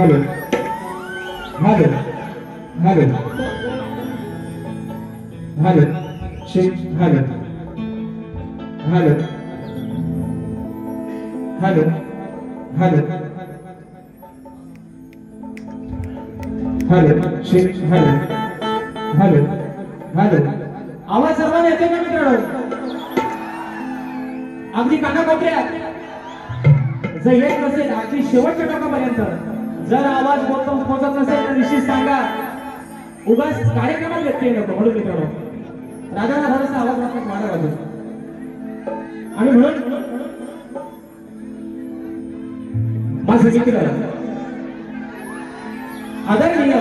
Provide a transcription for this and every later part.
Hello hello hello hello Shaikh hello hello hello hello hello Shaikh hello hello hello आवाज सर्वांना येतोय का मित्रांनो? अगदी कानाकोपऱ्यात जर येत नसेल अगदी शेवटच्या टोकापर्यंत जर आवाज पोहोचत नसेल तर निश्चित सांगा. उगाच कार्यक्रमात व्यत्यय नको म्हणून मित्रांनो राजाला थोडासा आवाज वाढवा आणि म्हणून माझं मित्र आदरणीय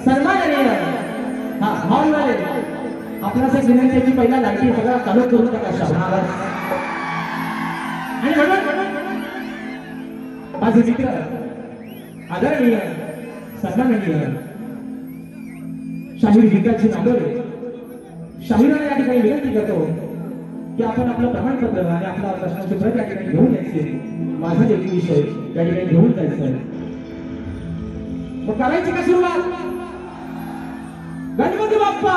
सन्माननीय हॉलवाले आपल्यासाठी विनंतीची पहिला लाईटी सगळा चालू करून टाका. आणि माझे मित्र आदरणीय सन्माननीय शाहीर विकासजी नागोरे शाहीराला या ठिकाणी विनंती करतो की आपण आपलं प्रमाणपत्र आणि आपला प्रश्नाचे प्रत या ठिकाणी घेऊन यायचे. माझा देखील विषय या ठिकाणी घेऊन जायचा आहे. मग करायची का सुरुवात? गणपती बाप्पा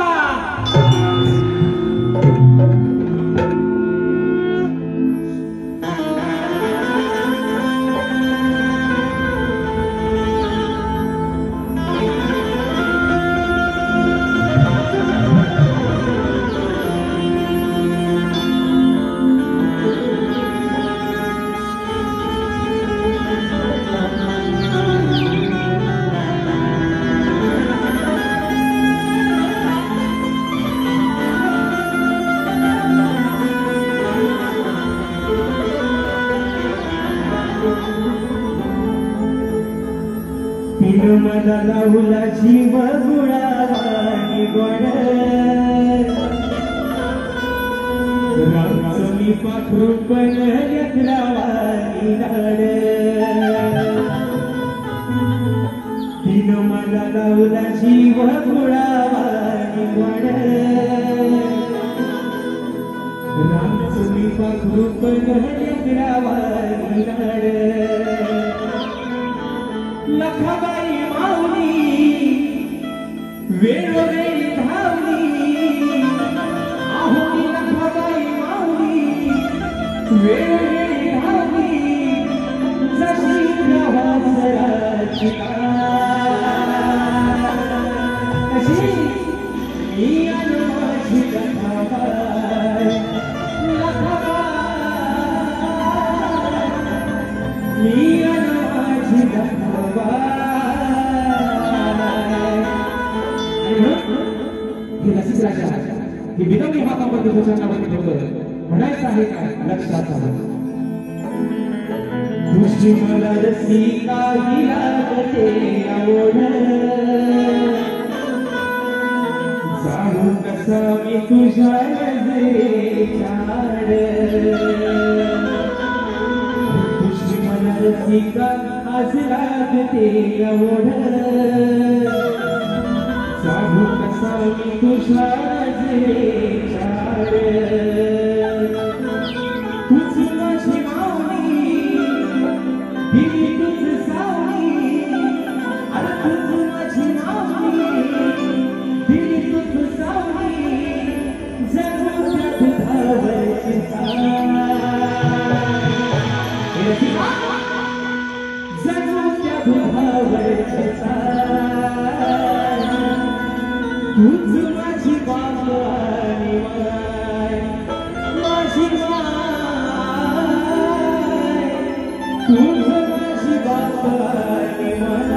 मला लावला जीव गुळावानी गोड रामसोनी पाखरू पण लेकरावानी लाड तिनं मला लावला जीव गुळावानी गोड रामसोनी पाखरू पण लेकरावानी लाड लखाबाई माऊली वेळोवेळी धावली आहो ती लखाबाई माऊली वेळोवेळी धावली जशी प्रवासराची कशी मी आलो माझी लखाबाई मी आलो माझी लखाबाई. ही विनवणी हा आपण तुझ्या नावाने ठेवतोय म्हणायचं आहे काय लक्षात आलं. तुझी मला रसिका लागते आवड जाणून कसा मी तुझ्या नजरेच्या आड तुझी मला रसिका आज लागते आवड जाणून कसा मी तुझ्या नजरेच्या आड तुझी माझी माऊली दिली तुझ सावली अरे तुझ माझी माऊली दिली तुझ सावली जणू त्या दुधावरची जणू त्या दुधावरची तुझ माझी बाबा आणि माय माझी माय तुझ माझी बाबा आणि माय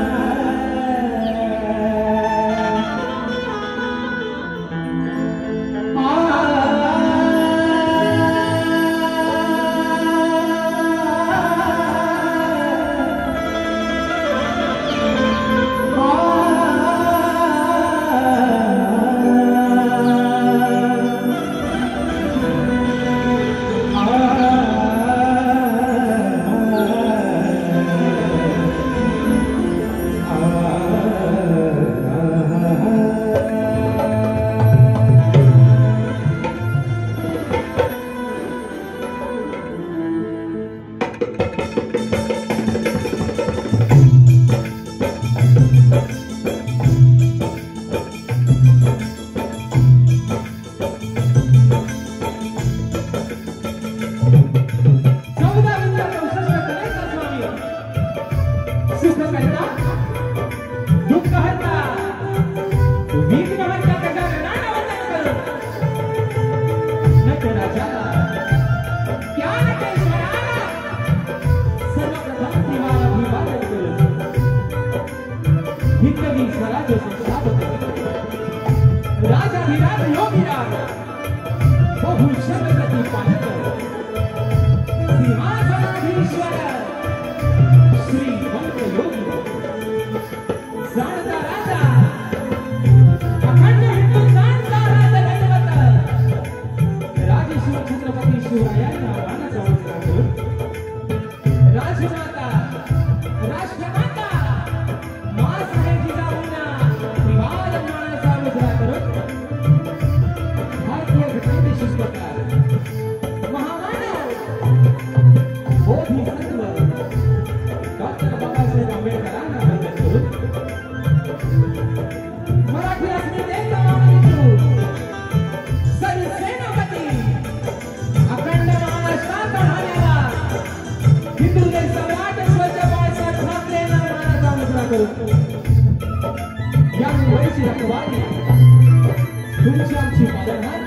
हिंदवी स्वराज राजाधिराज योगीराज बहुशब्द प्रतिपादक सिंहासनाधीश्वर श्रीमंत योगी जाणता राजा अखंड हिंदुस्थानचा राजा दैवत राजेश्वर छत्रपती शिवरायांना मानाचा वस्त्र करून राजमाता राष्ट्रमाता मासाहेब जिजाऊंना विवाद मानाचा वस्त्र करून भारतीय घटनेचे शिल्पकार महामानव बोधिसत्व डॉक्टर बाबासाहेब आंबेडकरांना वंदन करून मराठी अस्मितेचा मानवितू सरसेनापती अखंड महाराष्ट्रात राहणारा हिंदूचे सम्राट स्वच्छ बाळासाहेब ठाकरेंना मानाचा मुजरा करून या मुंबईची रखवाली तुमची आमची पालनहार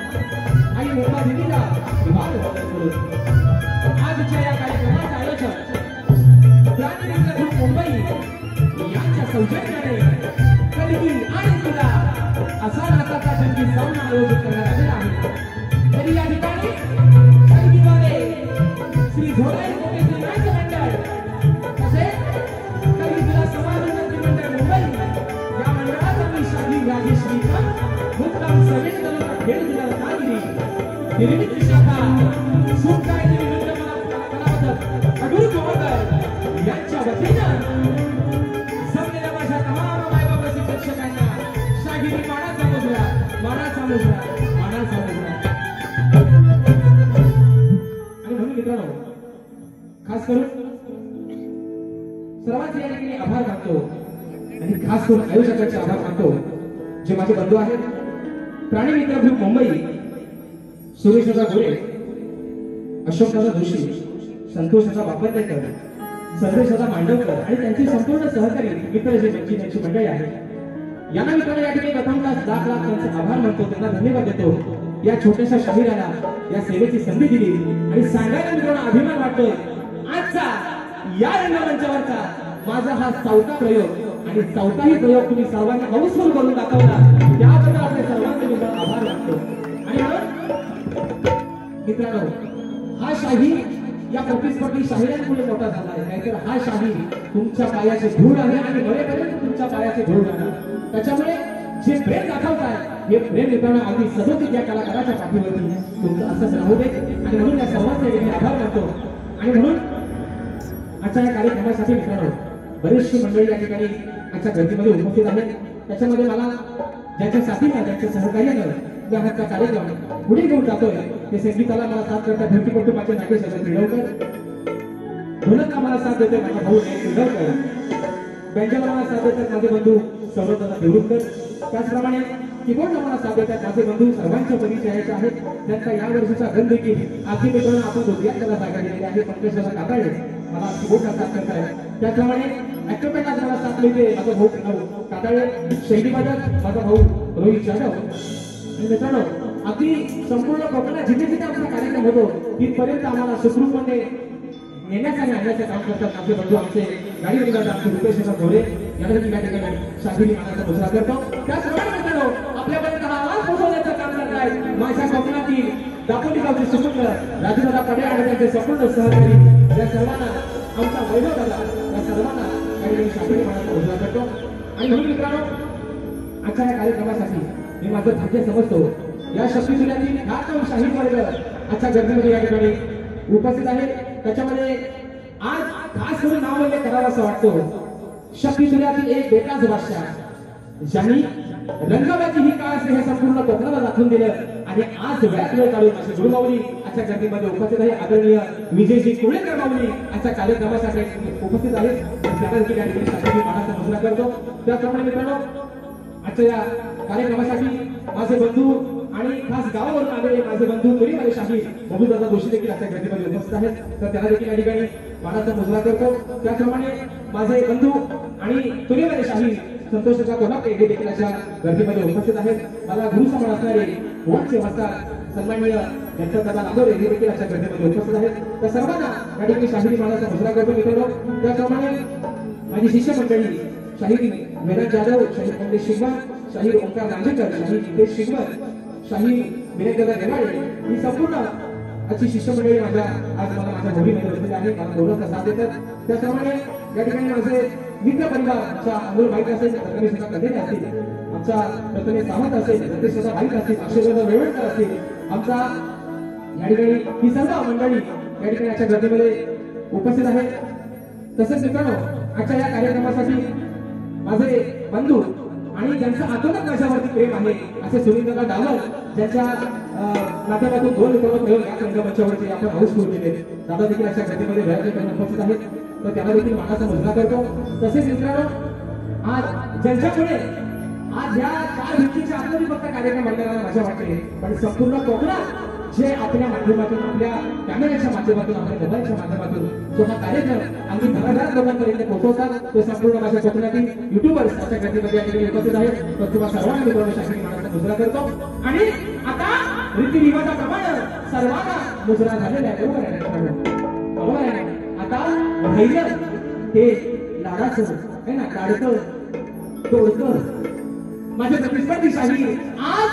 आणि मोठा दिदीला विवाद वंदन करून आजच्या या कार्यक्रमाचे आयोजक प्राणिमित्र ग्रुप मुंबई यांच्या सौजन्याने कलगी आणि तुला असा नाताचा संगीत सामना आयोजित करण्यात आलेला आहे तरी या ठिकाणी कलगीद्वारे श्री झोराई मोठे नाट्य मंडळ तसेच कलगी तुला समाज उन्नती मंडळ मुंबई या मंडळाचा मी शाही राजेश श्रीकांत मुक्काम समेत तालुका खेड जिल्हा रत्नागिरी निर्मिती शाखा सुखदाय निर्मिती कलावंत अडूर गोवळकर यांच्या वतीनं जमलेल्या माझ्या तमाम मायबाप रसिक प्रेक्षकांना शाहिरी मानाचा मुजरा मानाचा मुजरा मानाचा मुजरा आणि म्हणून मित्रांनो खास करून सर्वांचे या ठिकाणी आभार मानतो आणि खास करून आयोजकांचे आभार मानतो जे माझे बंधू आहेत प्राणिमित्र ग्रुप मुंबई सुरेशदा गोरे अशोकदादा जोशी संतोषदा बापरकर संदेशदा मांडवकर आणि त्यांची संपूर्ण सहकारी मित्र जे त्यांची मंडळी आहे यांना मित्रांनो या ठिकाणी प्रथमतः लाख लाख त्यांचे आभार मानतो त्यांना धन्यवाद देतो या छोट्याशा शहराला या सेवेची संधी दिली आणि सांगायला मित्रांनो अभिमान वाटतोय आजचा या रंगमंचावरचा माझा हा चौथा प्रयोग आणि चौथाही प्रयोग तुम्ही सर्वांनी हाऊसफुल करून दाखवला त्याबद्दल आपले सर्वांचे मी आभार मानतो आणि म्हणून मित्रांनो हा शाही या प्रतिस्पर्धी शाहिरांमुळे मोठा झाला आहे नाहीतर हा शाही तुमच्या पायाचे धूळ आहे आणि मरेपर्यंत तुमच्या पायाचे धूळ राहणार त्याच्यामुळे जे प्रेम दाखवताय हे प्रेम मित्रांनो अगदी सदोदित या कलाकाराच्या पाठीवरती तुमचं असंच राहू दे आणि म्हणून या सर्वांचे मी आभार मानतो आणि म्हणून आजच्या या कार्यक्रमासाठी मित्रांनो बरेचशी मंडळी या ठिकाणी आजच्या गर्दीमध्ये उपस्थित आहेत त्याच्यामध्ये मला ज्यांच्या साथीनं ज्यांच्या सहकार्यानं या हातचा कार्यक्रम पुढे घेऊन जातोय ते संगीताला मला साथ करतात धरतीपट्टू माझे नागेश पिळवकर ढोलकला मला साथ देतोय माझा भाऊ पिळवकर बँजाला मला साथ देतात माझे बंधू सौरभदादा देवरुखकर त्याचप्रमाणे कीबोर्डला मला साथ देतात माझे बंधू सर्वांच्या परिचयाचे आहेत त्यांचा या वर्षीचा गंध की आधी मित्रांनो आपण दोघ्या त्याला जागा दिलेली आहे पंकजदादा काकाळे मला कीबोर्डला साथ करताय त्याचप्रमाणे ऍक्टोपॅट मला साथ मिळते माझा भाऊ काकाळे शैली वादक माझा भाऊ रोहित जाधव आणि मित्रांनो अगदी संपूर्ण कोकणात जिथे जिथे आमचा कार्यक्रम होतो तिथपर्यंत आम्हाला सुखरूपपणे नेण्याचं आणि आणण्याचं काम करतात आमचे बंधू आमचे गाडी गाडी आमचे रुपेश घोरे यासाठी या ठिकाणी शाहिरी मानाचा मुजरा करतो त्याचप्रमाणे मित्रांनो आपल्यापर्यंत हा आवाज पोहोचवण्याचं काम करतायत माझ्या कोकणातील दापोली गावचे सुपुत्र राजूदादा पडे आणि त्यांचे संपूर्ण सहकारी या सर्वांना आमचा वैभव दादा या सर्वांना काही शाहिरी मानाचा मुजरा करतो आणि म्हणून मित्रांनो आजच्या या कार्यक्रमासाठी मी माझं भाग्य समजतो या शक्ती जिल्ह्यातील ख्यातनाम शाहीर वर्ग आजच्या गर्दीमध्ये या ठिकाणी उपस्थित आहे त्याच्यामध्ये आज खास करून नाव उल्लेख करावा असं वाटतो शक्ती जिल्ह्यातील एक बेताज बादशाह ज्यांनी रंगबाजी ही काळ हे संपूर्ण कोकणाला दाखवून दिलं आणि आज वेळात वेळ काढून असे गुरुमाऊली आजच्या गर्दीमध्ये उपस्थित आहे आदरणीय विजयजी कुळेकर माऊली आजच्या कार्यक्रमासाठी उपस्थित आहेत त्यांना देखील या ठिकाणी शासकीय मानाचा मुजरा करतो त्याचप्रमाणे मित्रांनो आजच्या या कार्यक्रमासाठी माझे बंधू आणि खास गावावरून आलेले माझे बंधू तुरीवाले शाहीर बबूदादा जोशी देखील आजच्या गर्दीमध्ये उपस्थित आहेत तर त्यांना देखील या ठिकाणी मानाचा मुजरा करतो त्याचप्रमाणे माझे बंधू आणि तुरीवाले शाहीर संतोषचा कोल्हापूर हे देखील अशा गर्दीमध्ये उपस्थित आहेत मला गुरु समान असणारे वंश वस्ताद सन्माननीय यांचा दादा लागोरे हे देखील अशा गर्दीमध्ये उपस्थित आहेत. त्या सर्वांना या ठिकाणी शाहिरी मानाचा मुजरा करतो मित्रांनो. त्याप्रमाणे माझी शिष्य मंडळी शाहीर वेदांत जाधव, शाहीर पंडित शिगवण, शाहीर ओंकार रांजेकर, शाहीर नितेश शिगवण, शाहीर विनयदादा रेवाडे ही संपूर्ण अशी शिष्य मंडळी माझ्या आज मला माझ्या भोगीमध्ये बसलेली आहे. मला गौरवचा साथ देतात. त्याप्रमाणे या ठिकाणी माझे मित्र परिवार आमचा अमोल बाईक असेल, प्रथमेश सुद्धा कधेने असतील, आमचा प्रथमेश सावंत असेल, रतेश सुद्धा बाईक असतील, अक्षयदादा वेळवणकर असतील, आमचा या ठिकाणी ही सर्व मंडळी या ठिकाणी आजच्या गर्दीमध्ये उपस्थित आहेत. तसेच मित्रांनो आजच्या या कार्यक्रमासाठी माझे बंधू आणि ज्यांचं आतोनात माझ्यावरती प्रेम आहे असे सुनीलदादा डावल, ज्यांच्या नात्यापासून 2 मित्रांनो प्रयोग या रंगमंचावरती आपण हाऊसफुल केले. दादा देखील अशा गर्दीमध्ये वेळाचे करून उपस्थित आहेत. तर त्यांना देखील मानाचा मुजरा करतो. तसेच मित्रांनो आज ज्यांच्यामुळे आज या 4 भिंतीच्या आतमध्ये फक्त कार्यक्रम बनलेला माझ्या वाटते, पण संपूर्ण कोकणात जे आपल्या माध्यमातून, आपल्या कॅमेऱ्याच्या माध्यमातून, आपल्या मोबाईलच्या माध्यमातून जो हा कार्यक्रम अगदी घराघरात लोकांपर्यंत पोहोचवतात, तो संपूर्ण माझ्या कोकणातील युट्यूबर्स अशा गर्दीमध्ये या ठिकाणी उपस्थित आहेत. तर तुम्हाला सर्वांना मित्रांनो शाहिरी मानाचा मुजरा करतो. आणि आता रीतिरिवाजाप्रमाणे सर्वांना मुजरा झालेला आहे. बरोबर आहे मित्रांनो, बरोबर आहे. आता राहिलं ते लाडाचं आहे ना, लाडकं तोडकं माझे प्रतिस्पर्धी शाहीर आज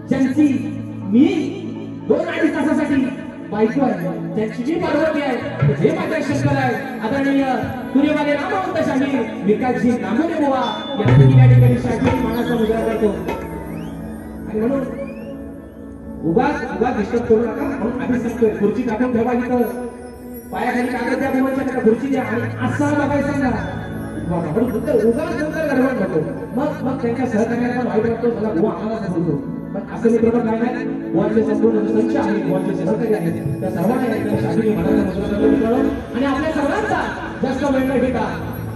ज्यांची मी 2-2.5 तासासाठी बायको आहे, ज्यांची मी पार्वती आहे, जे माझ्या शंकर आहे, आदरणीय सूर्यवाले रामवंत शाहीर विकासजी नामोरे बुवा यांनी या ठिकाणी शाहीर मानाचा मुजरा करतो. आणि म्हणून उगाच डिस्टर्ब करू नका म्हणून आधी सांगतोय, खुर्ची टाकून ठेवा इथं, पायाखाली कागद द्या, मोबाईलच्या त्याला खुर्ची द्या आणि असं बघायचं सांगा. उगाच गडबड नको. मग त्यांच्या सहकार्याला पण वाईट वाटतो, मला बुवा आम्हाला बोलतो. पण असं मित्रांनो काय नाही, बुवाचे संपूर्ण संच आहे, बुवाचे सहकारी आहेत, त्या सर्वांना या ठिकाणी शाहिरी मानाचा मुजरा करतो मित्रांनो. आणि आपल्या सर्वांचा जास्त वेळ न घेता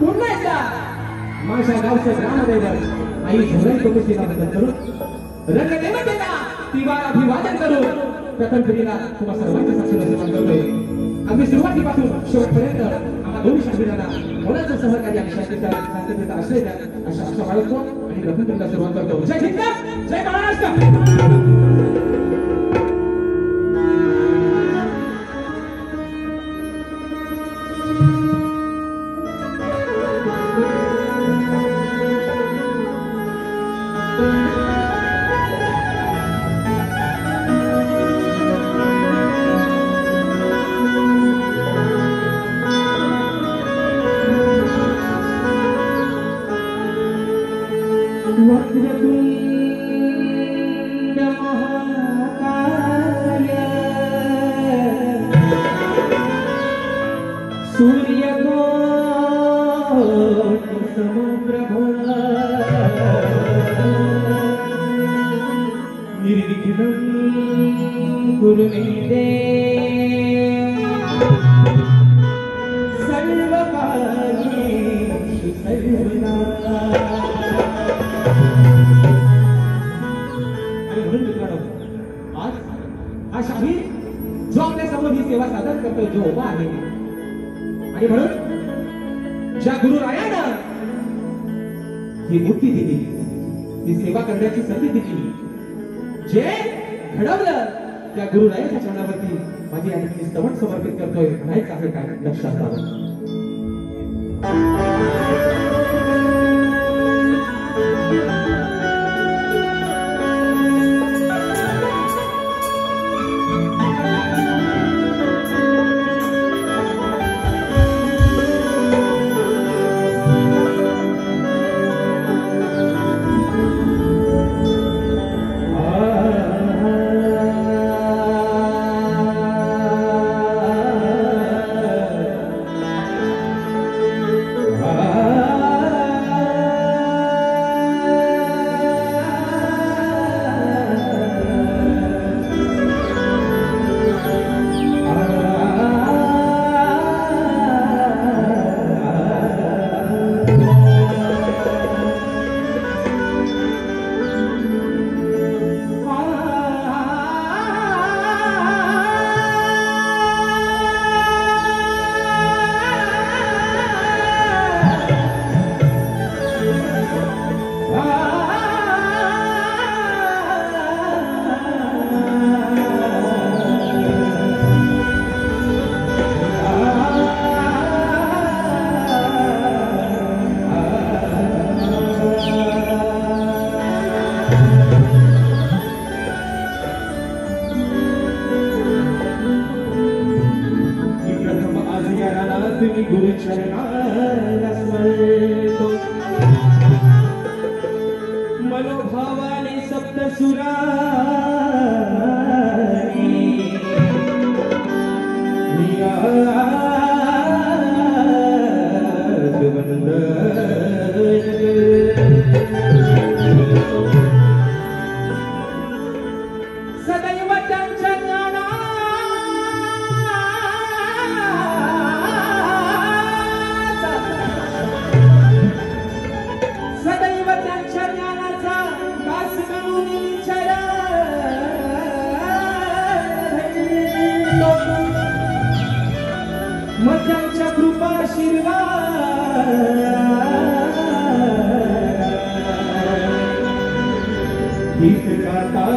पुन्हा एकदा माझ्या गावचं ग्रामदैवत आई झोलाई प्रतिष्ठेला बदल करून रंगदेवतेला तिवार अभिवादन करून प्रथम पिढीला तुम्हा सर्वांच्या साक्षीला सन्मान करतोय. अगदी सुरुवातीपासून शेवटपर्यंत आम्हा दोन्ही शाहिरांना मुलांचं सहकार्य आणि शांततेचा आश्रय द्या अशा आशा बाळगतो आणि प्रथम पिढीला सुरुवात करतो. जय हिंद, जय महाराष्ट्र. ज्या गुरुरायानं ही बुद्धी दिली, ही सेवा करण्याची संधी दिली, जे घडवलं त्या गुरुरायाच्या चरणावरती माझी या ठिकाणी स्तवन समर्पित करतोय. म्हणायचं आहे काय लक्षात आलं.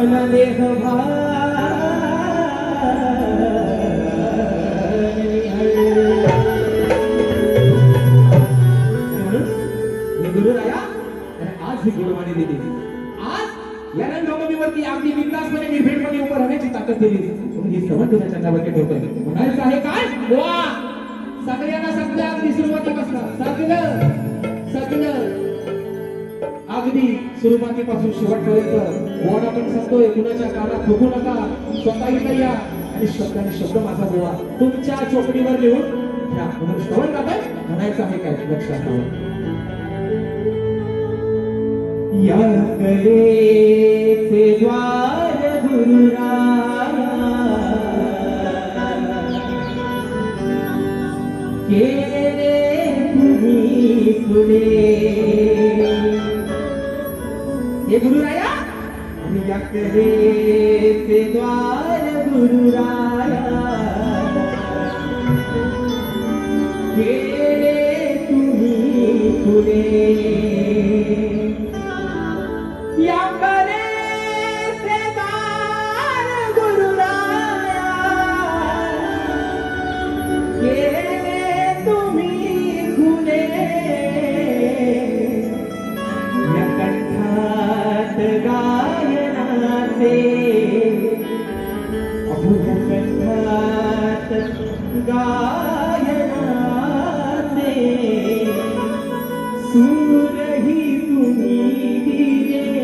मन देह भान गुरुराया आज ही गुरुवाणी दिली आज या रंगभूमीवरती अगदी बिनधास्तपणे निर्भीडपणे उभं राहण्याची ताकद दिली म्हणून ही सवय तुझ्या चंद्रावरती ठेवतोय म्हणायचं आहे काय वा सगळ्यांना सगळं अगदी सुरुवातीपासून सगळं अगदी सुरुवातीपासून शेवटपर्यंत वॉर्ड आपण सांगतोय कुणाच्या कानात थुकू नका स्वतः इथं या आणि शब्दाने शब्द माझा गोवा तुमच्या चोपडीवर लिहून घ्या म्हणून श्रवण करताय म्हणायचं आहे काय लक्षात ठेवा या कलेचे द्वार गुरुराया केले तुम्ही खुले हे गुरुराया या कलेचे द्वार गुरुराया केले तुम्ही खुले या कलेचे दार गुरुराया केले तुम्ही खुले या कंठात गायनाचे अभुज कंठात गायनाचे सूरही तुम्ही दिले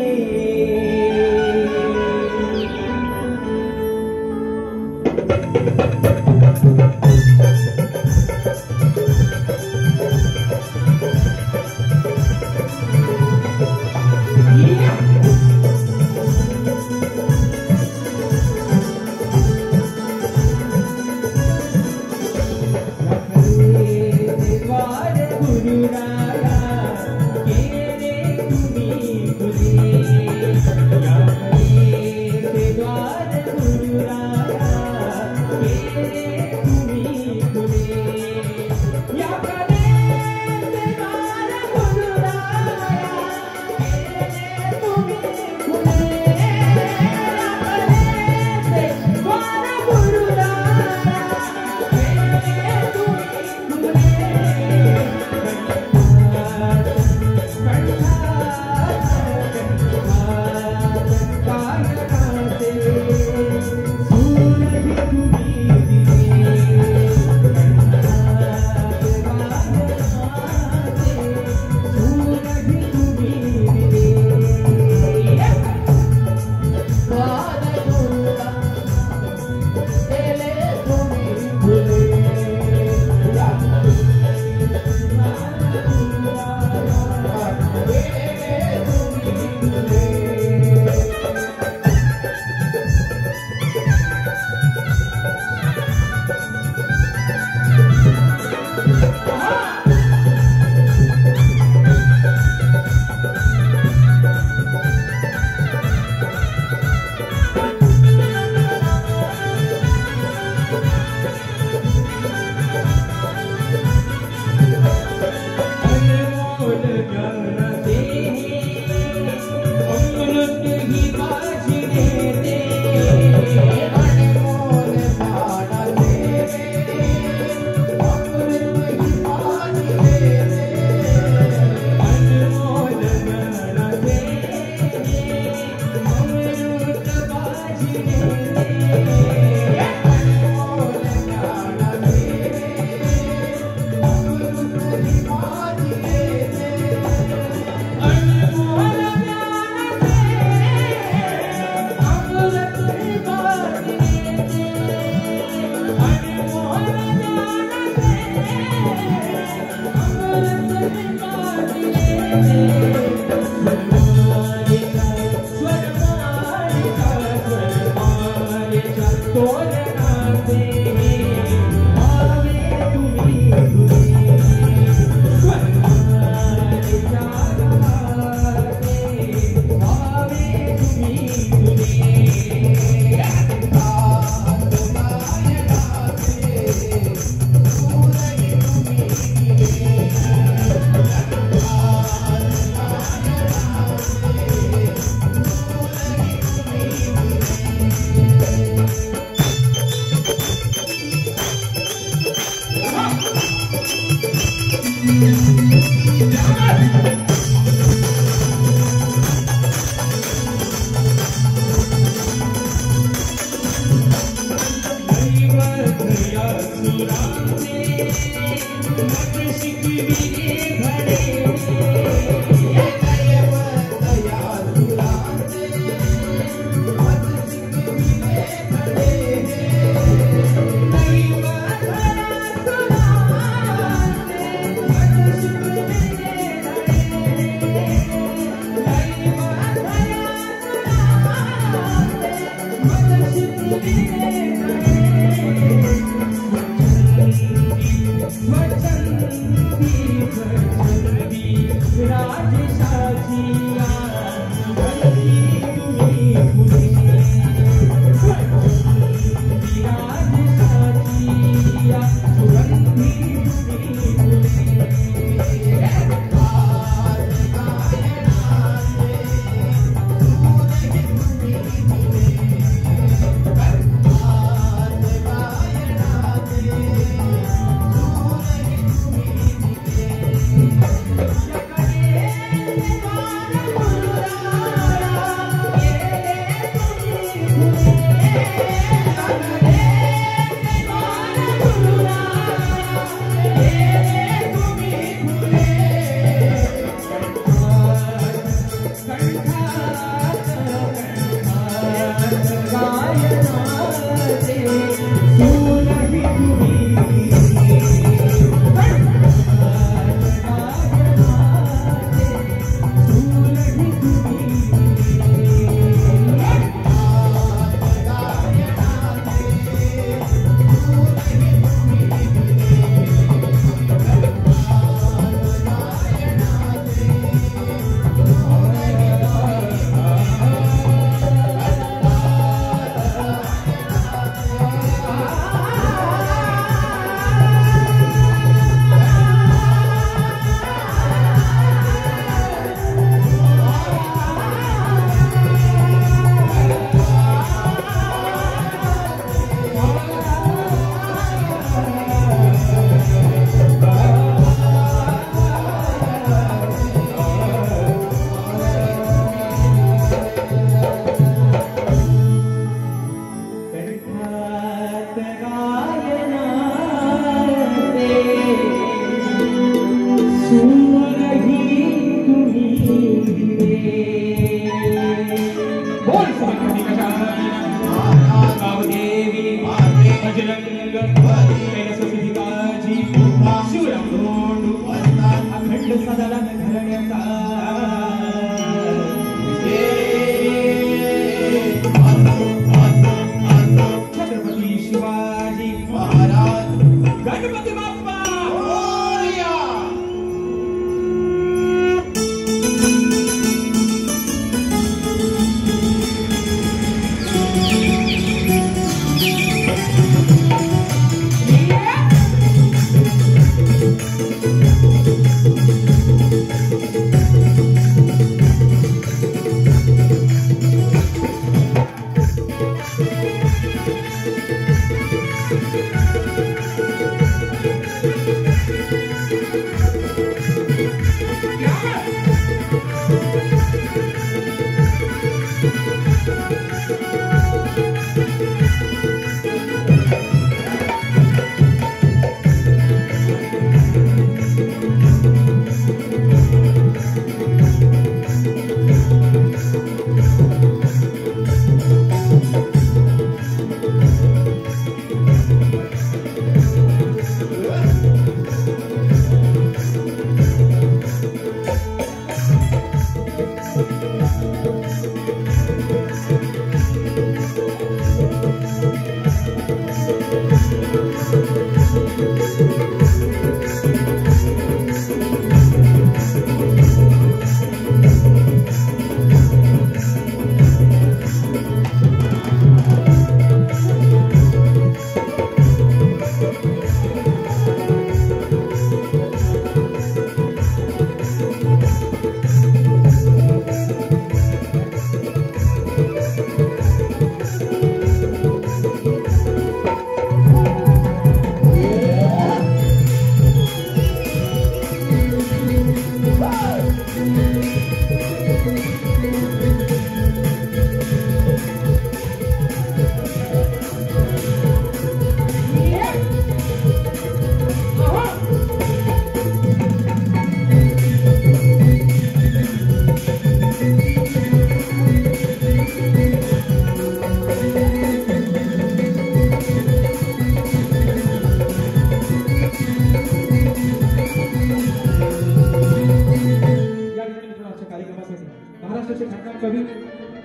महाराष्ट्राचे ख्यातनाम कवी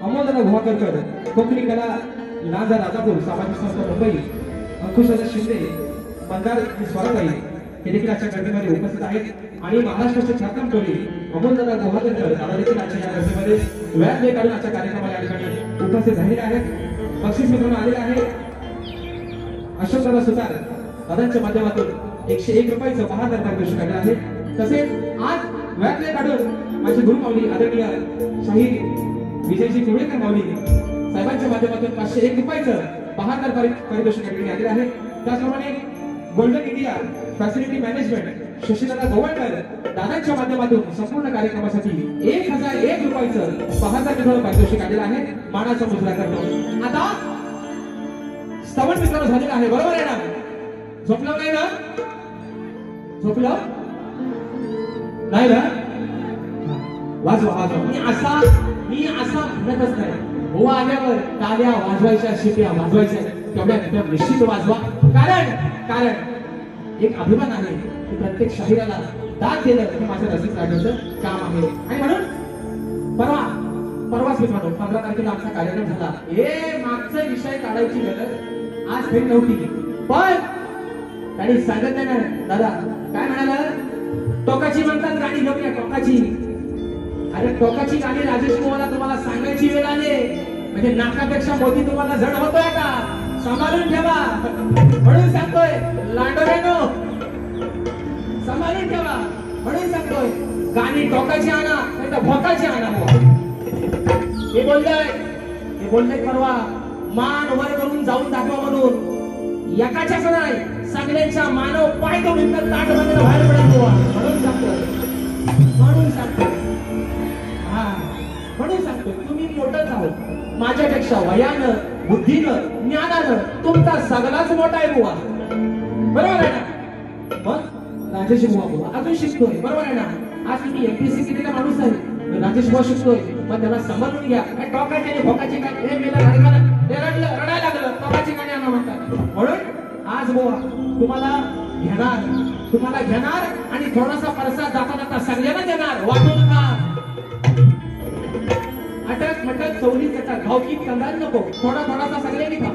अमोलदादा गुहागरकर, कोकणी कला लांजा राजापूर, सामाजिक संस्था मुंबई, अंकुशदादा शिंदे, मंदार स्वराताई हे देखील आजच्या गर्दीमध्ये उपस्थित आहेत आणि महाराष्ट्राचे ख्यातनाम कवी अमोलदादा गुहागरकर दादा देखील आजच्या या गर्दीमध्ये वेळात वेळ काढून आजच्या कार्यक्रमाला या ठिकाणी उपस्थित झालेले आहेत. बक्षीस मिळवून आलेले आहे अशोकदादा सुतार दादांच्या माध्यमातून 101 रुपयाचं बहादर पारितोषिक आले आहे. तसेच आज वेळात वेळ काढून माझे गुरु माऊली आदरणीय शाहीर विजयजी कुर्वेकर माऊली साहेबांच्या माध्यमातून 501 रुपयाचं बहादर पारितोषिक आलेले आहे. त्याचप्रमाणे golden India facility management शशीदादा Govalkar दादांच्या माध्यमातून संपूर्ण कार्यक्रमासाठी 1001 रुपयाचं बहादर पारितोषिक आलेलं आहे. मानाचा मुजरा करतो. आता स्तवन मित्र झालेला आहे, बरोबर आहे ना? झोपलं नाही ना? झोपलं नाही ना? वाजवा वाजवा. मी असा म्हणतच नाही, गोवा आल्यावर टाळ्या वाजवायच्या, शिट्या वाजवायच्या, तेवढ्या निश्चित वाजवा. कारण एक अभिमान आहे की प्रत्येक शाहिराला दाद दिलं हे माझ्या रसिक राजाचं काम आहे. आणि म्हणून परवाच मित्रांनो 15 तारखेला आमचा कार्यक्रम झाला. मागचा विषय काढायची गरज आज भेट नव्हती, पण काही सांगत नाही ना दादा. काय म्हणाला? टोकाची म्हणतात गाणी घेऊन या, टोकाची. अरे टोकाची गाणी राजेश कुमारला तुम्हाला सांगायची वेळ आली, म्हणजे नाकापेक्षा मोदी तुम्हाला जड होतोय का? सांभाळून ठेवा म्हणून सांगतोय. लांडोरेनो सांभाळून ठेवा म्हणून सांगतोय. गाणी टोकाची आणा नाही तर भोकाची आणा. हे बोलले परवा मान वर करून जाऊन दाखवा म्हणून. एकाच्याच नाही सगळ्यांच्या मानव पाय करून ताट बांधून बाहेर पडायचो म्हणून सांगतोय. तुम्ही मोठंच आहोत माझ्यापेक्षा वयानं, बुद्धीनं, ज्ञानानं तुमचा सगळाच मोठा आहे बुवा, बरोबर आहे ना? मग राजेश बुवा अजून शिकतोय, बरोबर आहे ना? आज तुम्ही एमपीएससी केलेला माणूस आहे, राजेश बुवा शिकतोय, मग त्याला सांभाळून घ्या. काय टोकाची आणि भोकाची काय हे मेला रडायला लागलं, टोकाची गाणी आणा म्हणतात. म्हणून आज बुवा तुम्हाला घेणार आणि थोडासा परसा जाता सगळ्यांना देणार, वाटू नका. अटक मटक चौली चटक भावकीत कंगाल नको, थोडासा सगळ्यांनी खा.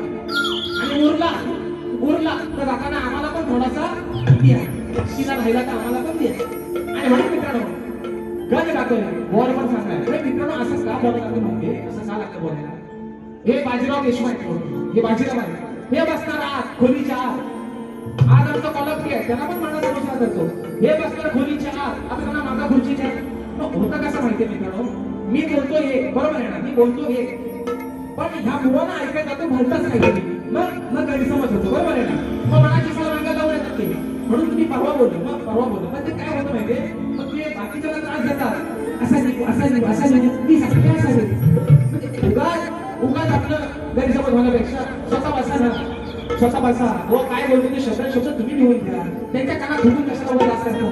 आणि उरला तर जाताना आम्हाला पण थोडासा द्या, शिला राहिला तर आम्हाला पण द्या. आणि म्हणून मित्रांनो गज गातोय, बॉल पण सांगताय मित्रांनो असं का बोलायला लागतं माहितीये? असं का लागतं बोलायला? हे बाजीराव देशमुख, हे बाजीराव आहे, हे बसणार आत खोलीच्या आत. आज आमचा कॉलम आहे, त्यांना पण मानाचा मुजरा करतो. हे बसणार खोलीच्या आत, आता त्यांना मागा खुर्चीच्या. होतं कसं माहितीये मित्रांनो? मी बोलतो हे बरोबर आहे ना, मी बोलतो हे, पण ह्या मुलांना ऐकायला तो भलताच काहीतरी मग गैरसमज होतो, बरोबर आहे ना? मग मनाची सर मागा लावून येतात ते, म्हणून तुम्ही परवा बोललो. पण ते काय होतं माहितीये? मग ते बाकीच्याला त्रास देतात, असा ती सांगते असा उगाच आपलं गैरसमज होण्यापेक्षा स्वतः बसा. हो काय बोलतो ते शब्द तुम्ही लिहून घ्या, त्यांच्या कानात घुमून कशाला वर जास्त करतो.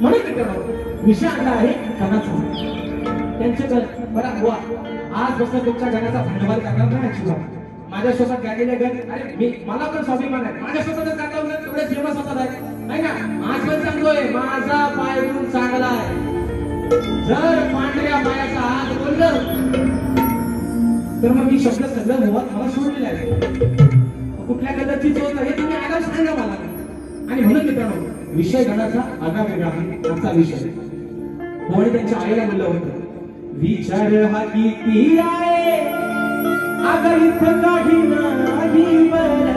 म्हणून मित्रांनो विषय आणला आहे कानाचा. त्यांचे बरं बुवा आज बसून तुमच्या गाण्याचा भांडवल करणार नाही अजिबात. माझ्या स्वतः गायलेले गाणे, अरे मला पण स्वाभिमान आहे, माझ्या स्वतःच गाणं तेवढे फेमस होतात आहे नाही का? आज पण सांगतोय माझा पाय गुण चांगला आहे. जर पांढऱ्या पायाचा हात बोललं तर मग मी शब्द सगळं मुळात मला सोडलेलं आहे. कुठल्या कलरची चोच आहे तुम्ही आगाव सांगा मला. आणि म्हणून मित्रांनो विषय गाण्याचा आगा वेगळा आहे. आजचा विषय कोणी त्यांच्या आईला बोललं होतं, विचार हा किती आहे अगं इथं काही नाही बरं.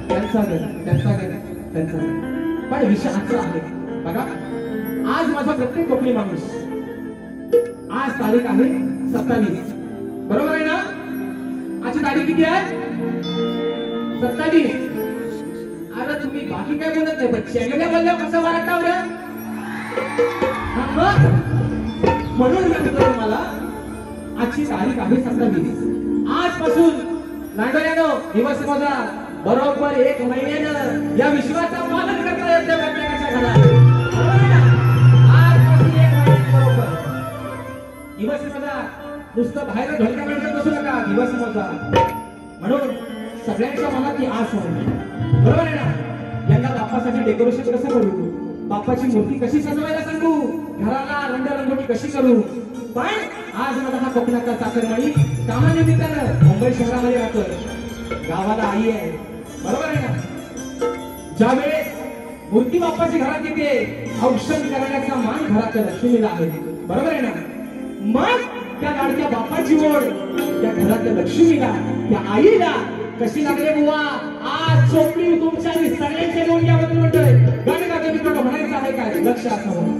त्यांचा घर पण विषय आजचा आहे बघा. आज माझा प्रत्येक कोकणी माणूस, आज तारीख आहे 27, बरोबर आहे ना? आजची तारीख किती आहे? 27. अरे तुम्ही बाकी काय बोलत नाही, पण चेंगल्या बोलल्या कसं वाटतं? म्हणून सांगतो तुम्हाला आजची तारीख आहे 27. आजपासून नांदोऱ्यानो दिवस मोजा बरोबर 1 महिन्यानं या विश्वाचा पालन करता येते एकमेकाच्या घरात. आजपासून 1 महिन्यानं बरोबर दिवस मोजा. नुसतं बाहेर ढोलक्या म्हणत बसू नका. दिवस मोजा म्हणून सगळ्यांच्या मनात ही आस होती. बरोबर आहे ना. यंदा बाप्पासाठी डेकोरेशन कसं करू, बाप्पाची मूर्ती कशी सजवायला सांगू, घराला रंगरंगोटी कशी करू. पण आज माझा हा कोकणातला चाकरमानी कामानिमित्तानं मुंबई शहरामध्ये राहतोय. गावाला आई आहे. बरोबर आहे ना. ज्यावेळेस मूर्ती बाप्पाची घरात येते औषध करण्याचा मान घराच्या लक्ष्मीला आहे. बरोबर आहे ना. मग त्या लाडक्या बाप्पाची ओढ त्या घरातल्या लक्ष्मीला, त्या आईला कशी लागले बुवा. आज चोपडी तुमच्या सगळ्यांच्या घेऊन याबद्दल म्हणतोय. गाणे गाते मित्रांनो म्हणायचं आहे काय लक्ष असावं.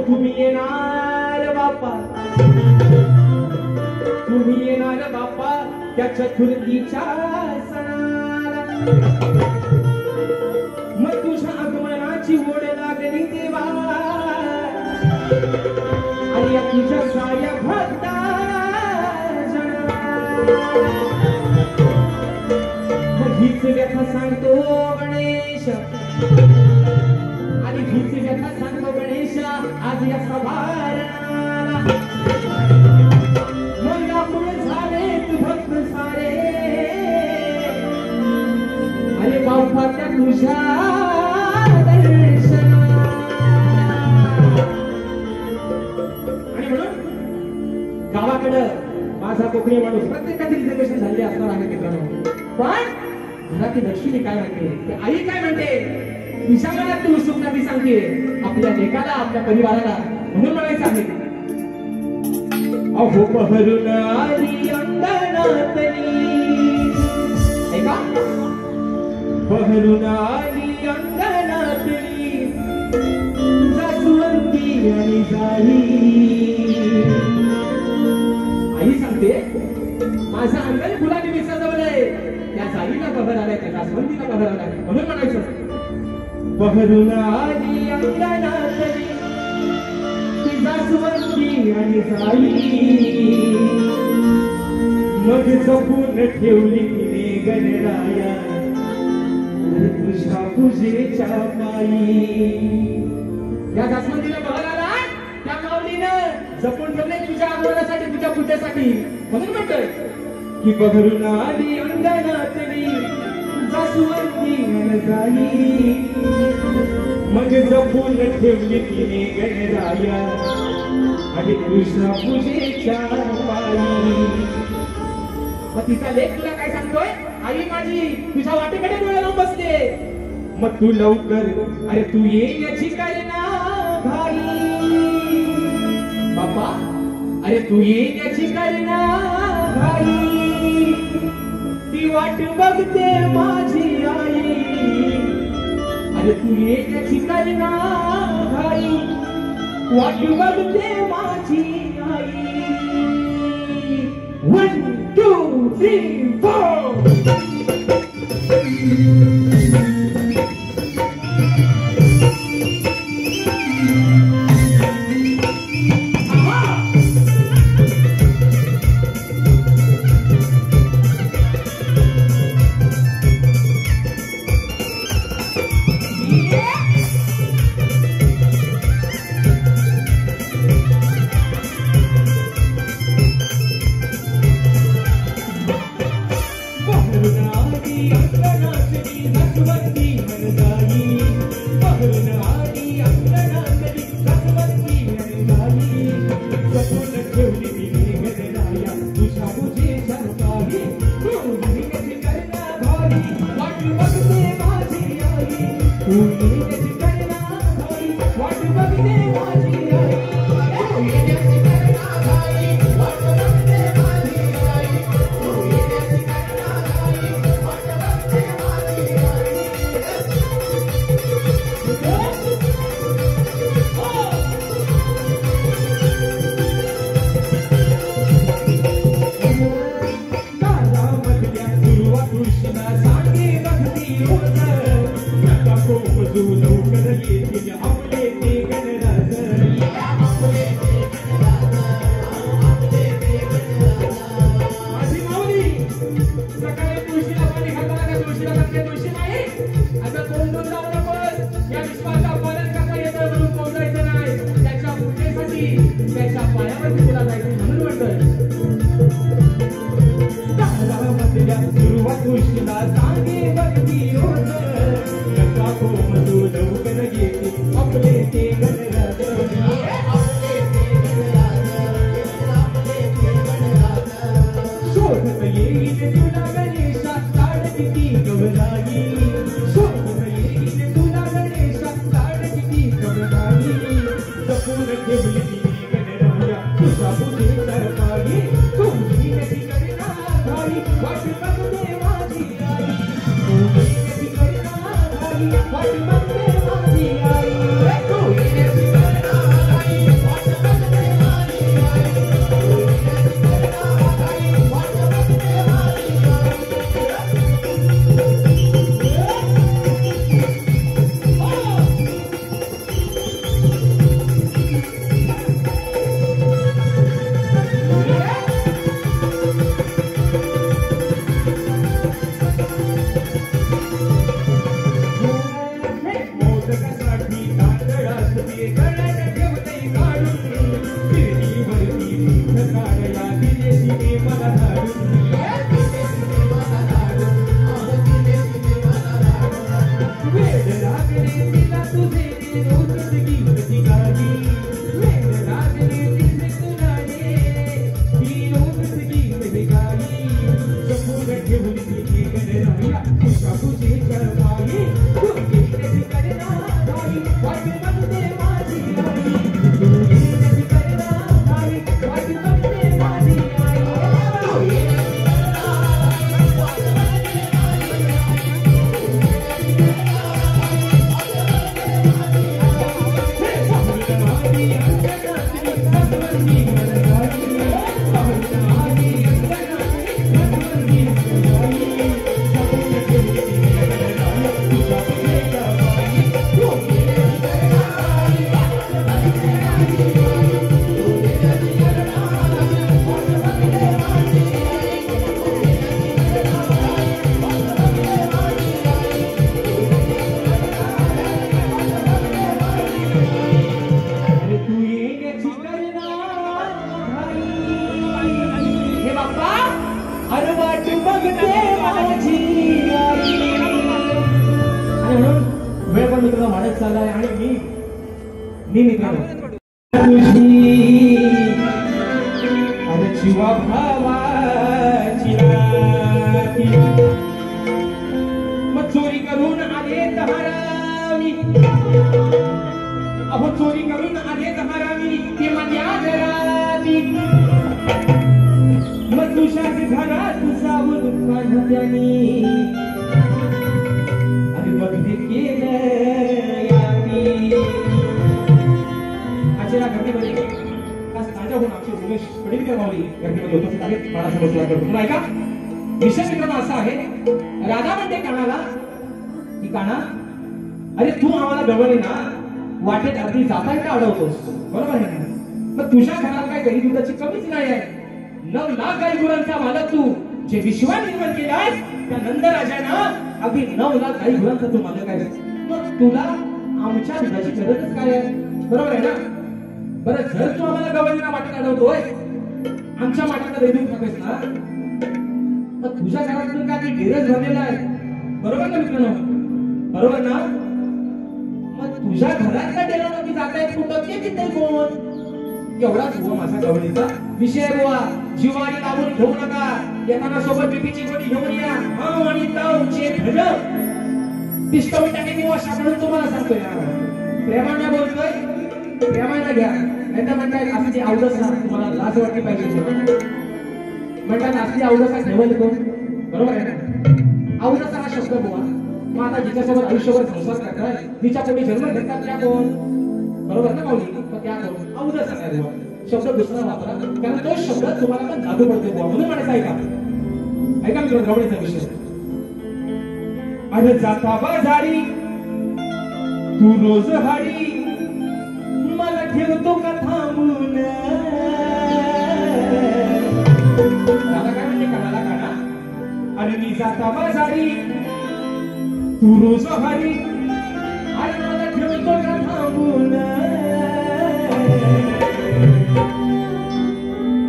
तुम्ही येणार बाप्पा, तुम्ही येणार बाप्पा त्या चतुर्थीच्या सणाला. मग तुझ्या आगमनाची ओढ लागली देवा आणि या तुझ्या साऱ्या भक्ता मग हीच व्यथा सांगतो गणेश आणि हीच व्यथा सांगतो गणेश आज या सभारणाला. मग आपण झाले तू भक्त सारे अरे बाप्पा त्या तुझ्या दर्शनाला. आणि म्हणून गावाकडं माझा कोकणी माणूस प्रत्येकाची रिझर्वेशन झालेली असणार आहे मित्रांनो. पण घरातील लक्ष्मी काय म्हणते, आई काय म्हणते, तुझ्या मनात तू उत्सुकता ती सांगते आपल्या लेकाला, आपल्या परिवाराला. म्हणून म्हणायचं आहे अहो बहरून आली अंगणातली, ऐका, बहरून आली अंगणातली जास्वंदी आणि जाई. आई सांगते माझं अंगण फुलाने मी सजवलंय, त्या जाईला बहर आलाय, त्या जास्वंदीला बहर आलाय. म्हणून म्हणायचं बहरून आली अंगणातली ती जास्वंदी आणि जाई. मग जपून ठेवली तिने गणराया तुझ्या पूजेच्या पायी. या जास्वंदीला बहर आलाय, त्या माऊलीनं जपून ठेवले तुझ्या आगमनासाठी, तुझ्या पूजेसाठी. म्हणून म्हणतोय की बहरून आली अंगणातली जास्वंदी आणि जाई. मग जपून ठेवली तिने गणराया आणि तुझ्या पूजेच्या पायी. मग तिचा लेख तुला काय सांगतोय, आई माझी तुझ्या वाटेकडे डोळे लावून बसते. मग तू लवकर, अरे तू येण्याची काय ना घाई बाप्पा, अरे तू येण्याची काय ना घाई. ती वाट बघते माझी आई, अरे तू येण्याची काय ना घाई. वाट बघते माझी आई. 1 2 3 4. जास्वंदी आणि जाई. एवढाच बुवा माझा गवळीचा विषय बुवा. जीवानी लावून घेऊ नका. येताना सोबत बीपीची गोळी घेऊन या. आणि ताऊचे भज पिस्तोल टाकेल अशा म्हणून तुम्हाला सांगतोय. प्रेमाने बोलतोय, प्रेमाने घ्या. नाहीतर म्हणताय असं ते आवडत ना, तुम्हाला लाज वाटली पाहिजे. म्हणतात असली आवडसा ठेवल कोण? बरोबर आहे ना? आवडसा हा शब्द बुवा. मग आता जिच्यासोबत आयुष्यभर संसार करताय, तिच्या पोटी जन्म घेतात त्या कोण? बरोबर ना माऊली? त्या कोण? आवडसा काय बुवा? शब्द दुसरा वापरा, कारण तो शब्द तुम्हाला पण लागू पडतो बुवा. म्हणून म्हणायचं ऐका मी गवळीचा विषय. अरे जाता बाजारी तू रोज हाडी, मला ठेवतो का थांबून. दादा काय म्हणते कानाला काना? अरे मी जाता बाजारी तू रोज हाडी, अरे मला ठेवतो का थांबून.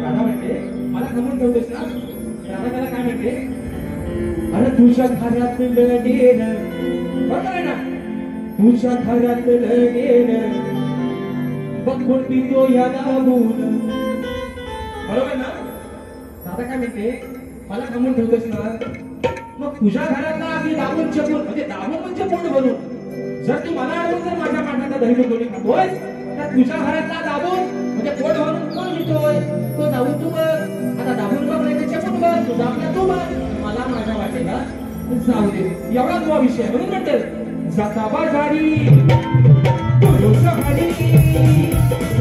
दादा म्हणते मला थांबून ठेवतोस ना? दादा त्याला काय म्हणते? अरे तुझ्या घरातलं डेर, बरोबर आहे ना? तुझ्या घरातलं डेर बघून पितो या दाबून. बरोबर ना? दादा काय म्हणते? मला थांबून ठेवतोस ना? मग तुझ्या घरातला आधी दाबून चपून, म्हणजे दाबून म्हणजे पोट भरून. जर तू मला अडवून जर माझ्या पाठाचा दही दोन्ही खातोय, तर तुझ्या घरातला दाबून म्हणजे पोट भरून कोण लिहितोय? तो दाबून तू बघ. आता दाबून बघ नाही तर चपून बघ. तुझा आपला तू बघ. मला माझ्या वाटेला जाऊ दे. एवढा तो विषय. म्हणून म्हणते जाता बाजारी तू रोज हाडी,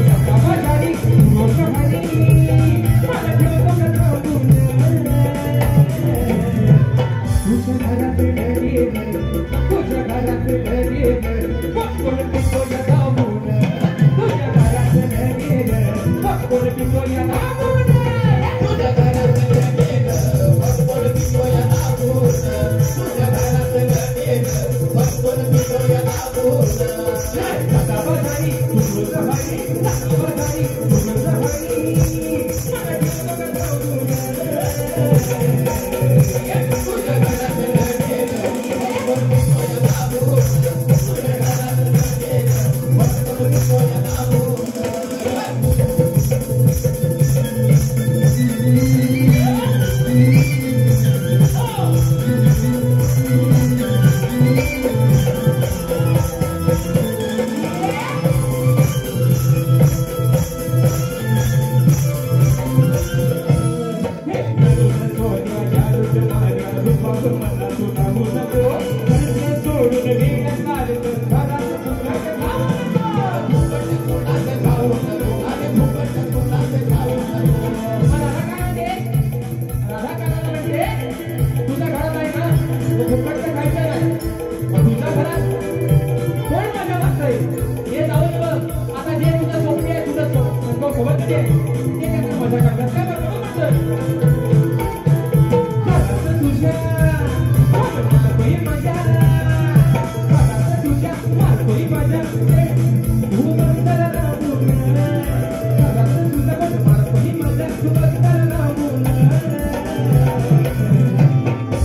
जाता बाजारी तू रोज हाडी, मला ठेवतो का थांबून. तुझ्या घरातलं डेर, तुझ्या घरातलं डेर बघून पितो या दाबून. तुझ्या घरातलं डेर बघून पितो या दाबून. तुझ्या घरातलं डेर बघून पितो या दाबून. तुझ्या घरातलं डेर बघून पितो या दाबून. जाता बाजारी तू रोज हाडी, जाता बाजारी तू रोज हाडी, मला ठेवतो का थांबून.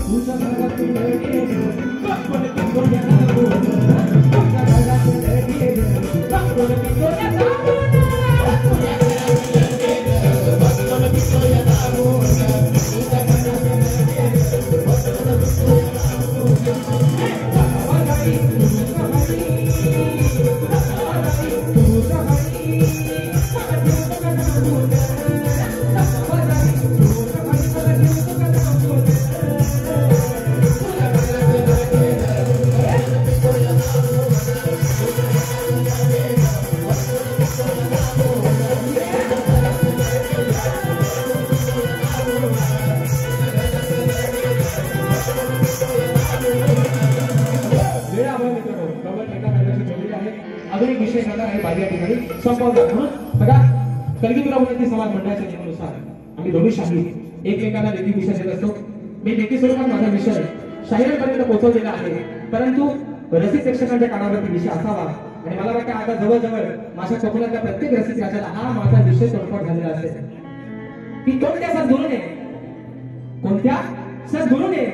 तुझ्या घरातलं डेर बघून पितो या दाबून. तुझ्या घरातलं डेर बघून पितो या दाबून. अजून एक विषय करणार आहे बाजी या ठिकाणी संपवणार. म्हणून बघा कलगीतुरा मुलांची समाज मंडळाच्या नियमानुसार आम्ही दोन्ही शाही एकमेकांना लेखी विषय देत असतो. मी लेखी स्वरूपात माझा विषय शाहिरांपर्यंत पोहोचवलेला आहे, परंतु रसिक प्रेक्षकांच्या कानावरती विषय असावा. आणि मला वाटतं आता जवळजवळ माझ्या कोकणातल्या प्रत्येक रसिक राजाला हा माझा विषय तोडफोड झालेला असेल की कोणत्या सद्गुरूने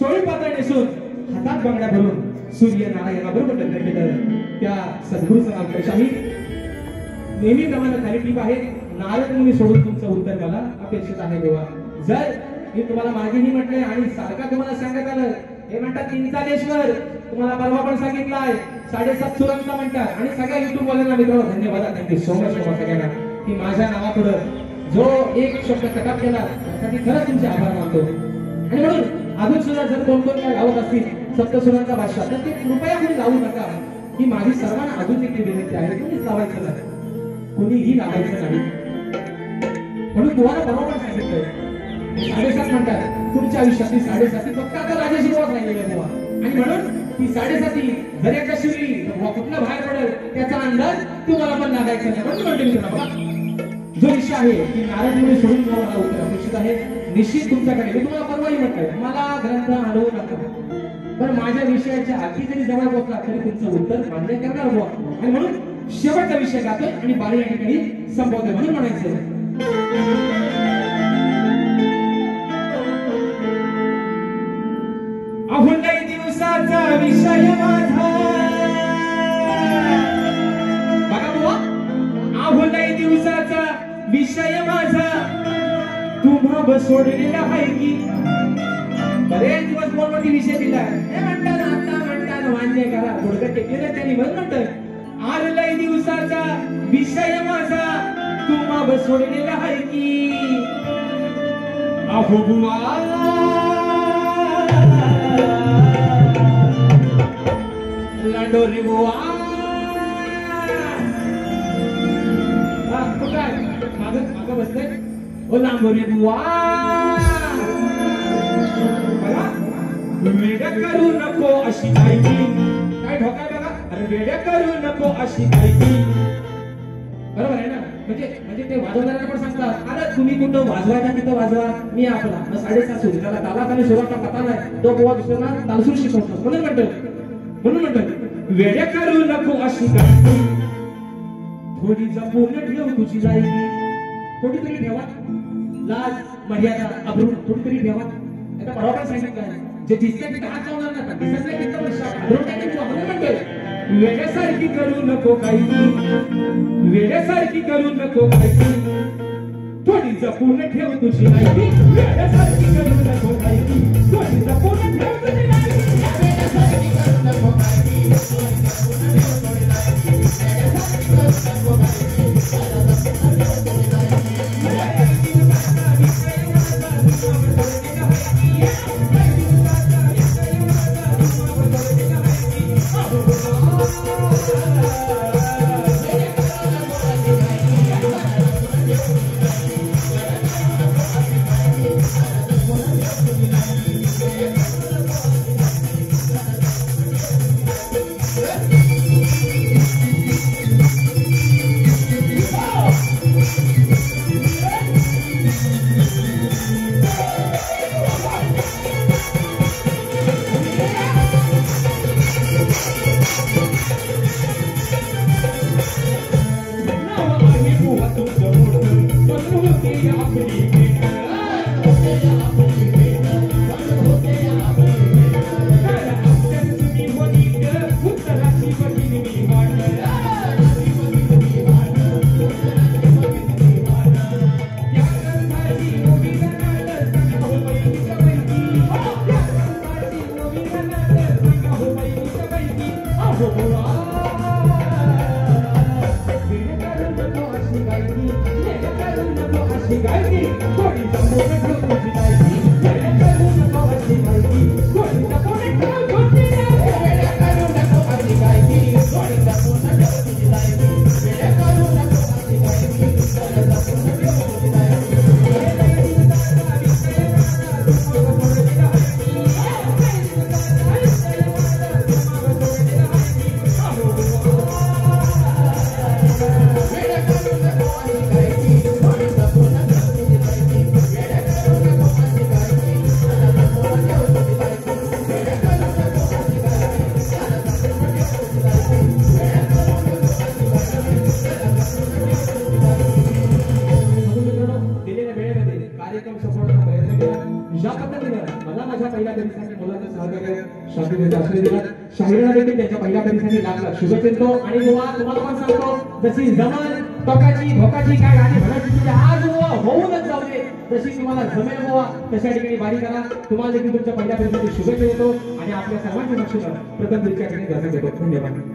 चोळी पातळ नेसून हातात बांगड्या भरून सूर्यनारायणाबरोबर लग्न केलं. त्या सद्गुरूचं नाव शाही. नेहमीप्रमाणे खाली टीप आहे. नारद मुनी सोडून तुमचं उत्तर मला अपेक्षित आहे देवा. जर मी तुम्हाला मागेही म्हटले आणि सारखा तुम्हाला सांगत आलं, हे म्हणतात तीनचालेश्वर, तुम्हाला परवा पण सांगितलंय 7.5 सुरांचा म्हणतात. आणि सगळ्या युट्यूब वाल्यांना मित्रांनो धन्यवाद, थँक्यू सो मच सगळ्यांना की माझ्या नावापुढे जो एक शब्द कटाप केला त्यासाठी खरंच तुमचे आभार मानतो. आणि म्हणून अजून सुद्धा जर कोण कोण काय लावत असतील सप्तसुरांचा भाषा तर ते कृपया कोणी लावू नका. ही माझी सर्वांना अजून एक विनंती आहे, कोणीच लावायचं नाही, कोणीही लावायचं नाही. म्हणून तुम्हाला परवा पण सांगितलंय 7.5 म्हणतात तुमच्या आयुष्यातली 7.5 फक्त आता राजाशिवास राहिलेली आहे. आणि म्हणून ती 7.5 जर एकदा शिवली तर कुठला बाहेर पडेल त्याचा अंदाज तुम्हाला पण लागायचा नाही. म्हणून म्हणते मित्रांनो बघा, जो विषय आहे की नारद मुनी सोडून मला उत्तर अपेक्षित आहे निश्चित तुमच्याकडे. मी तुम्हाला परवाही म्हटलंय मला ग्रंथ आणवू नका, पण माझ्या विषयाच्या अगदी जरी जवळ पोहोचला तरी तुमचं उत्तर मान्य करणार बुवा. आणि म्हणून शेवटचा विषय गातोय आणि बारी या ठिकाणी संपवतोय. म्हणून म्हणायचं अहुंडई दिवसाचा विषय माझा, बघा बुवा, अहुंडई दिवसाचा विषय माझा तुम्हा सोडलेला आहे की. बरेच दिवस फोनवरती विषय दिला हे म्हणतात, आता म्हणतात मान्य करा, थोडं टेकलेलं त्यांनी म्हणून म्हणतात आरलई दिवसाचा विषय माझा तुम्हा सोडलेला आहे की. अहो बुवा लाडोरी बुवा, काय मागं बसते ओ लांबोरी बुवा, वेड्या करू नको अशी गायकी. काय ढोकाय बघा, अरे वेड्या करू नको अशी गायकी. बरोबर आहे ना. म्हणजे ते वाजवणाऱ्यांना पण सांगतात अरे तुम्ही कुठं वाजवायचा तिथं वाजवा, मी आपला 7.5 सूर त्याला तालात आणि सुराचा पता नाही, तो बुवा दुसऱ्यांना तालसूर शिकवतो. म्हणून म्हणतो वेड्या करू नको अशी गायकी. थोडी जपून ठेव तुझी लायकी, थोडी तरी ठेवा लाज मर्यादा अब्रू, थोडी तरी ठेवा. आता परवा पण सांगितलं जे दिसते तिथे हात लावणार नका, दिसत नाही तिथं अब्रू टाकायचं. म्हणून म्हणतोय वेड्यासारखी करू नको काही, वेड्यासारखी करू नको काही. थोडी जपून ठेव तुझी लायकी, वेड्यासारखी करू नको काही. थोडी जपून ठेव तुझी लायकी, वेड्यासारखी करू नको काही. शाहिराला देखील त्याच्या पहिल्या कधीसाठी लागला शुभेच्छा. आणि तुम्हाला पण सांगतो जशी जमल टोकाची भोकाची काय गाणी म्हणायची तुझ्या आज बुवा होऊनच जाऊ दे. जशी तुम्हाला जमेल बुवा तशा ठिकाणी बारी करा. तुम्हाला देखील तुमच्या पहिल्या परिस्थितीत शुभेच्छा देतो आणि आपल्या सर्वांच्या लक्षात प्रथम तुमच्या ठिकाणी धन्यवाद देतो. धन्यवाद.